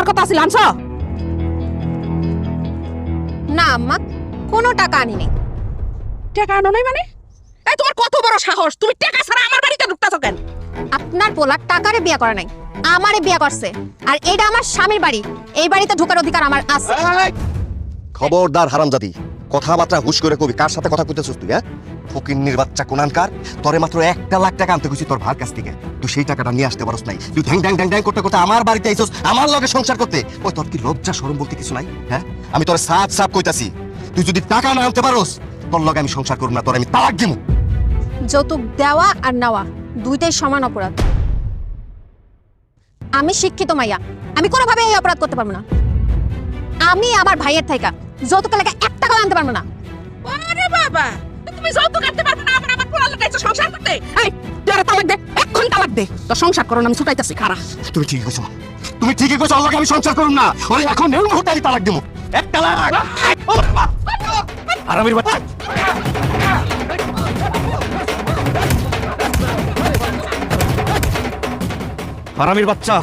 আনার কথা আছিল আনছ? না আম্মা, কোনো টাকা আনি নাই। টাকা আনো নাই মানে? এই তোমার কত বড় সাহস, তুমি টাকা ছাড়া আমার বাড়িতে ঢুকতাছো কেন? আপনার পোলা টাকারে বিয়া করে নাই, আমারে বিয়া করছে। আর এটা আমার স্বামীর বাড়ি, এই বাড়িতে ঢোকার অধিকার আমার আছে। খবরদার হারামজাদি, কথাবার্তা হুশ করে কবি। কার সাথে কথা কইতেছিস তুই? ফকিন্নির বাচ্চা কোনানকার, তোরে মাত্র 1 লাখ টাকা আনতে কইছি তোর ভার কাছ থেকে। তুই সেই টাকাটা নিয়ে আসতে পারস নাই। তুই ঢ্যাং ঢ্যাং ঢ্যাং ঢ্যাং করতে করতে আমার বাড়িতে আইছস, আমার লগে সংসার করতে। ওই তোর কি লজ্জা শরম বলতে কিছু নাই? আমি তোরে সাফ সাফ কইতাছি, তুই যদি টাকা না আনতে পারস, তোর লগে আমি সংসার করব না, তোর আমি তালাক দিমু। যৌতুক দেওয়া আর নেওয়া দুইটাই সমান অপরাধ। আমি শিক্ষিত মাইয়া, আমি কোনোভাবে এই অপরাধ করতে পারবো না। আমি আমার ভাইয়ের থেকে যৌতুকের লাগে 1 টাকাও আনতে পারবো না। আরে বাবা, তুমি যৌতুক আনতে পারবে না, আমার পোলা লাগাইছো সংসার করতে? এই তুই আরে তালাক দে, এক্ষুনি তালাক দে। তো সংসার করো না, আমি ছুটাইতাছি খারা। তুমি ঠিকই কইছো, তুমি ঠিকই কইছো, ওর লগে আমি সংসার করব না। ওরে এখন এই মুহূর্তে আমি তালাক দিমু। 1 তালাক। আরামের বাচ্চা, হারামির বাচ্চা।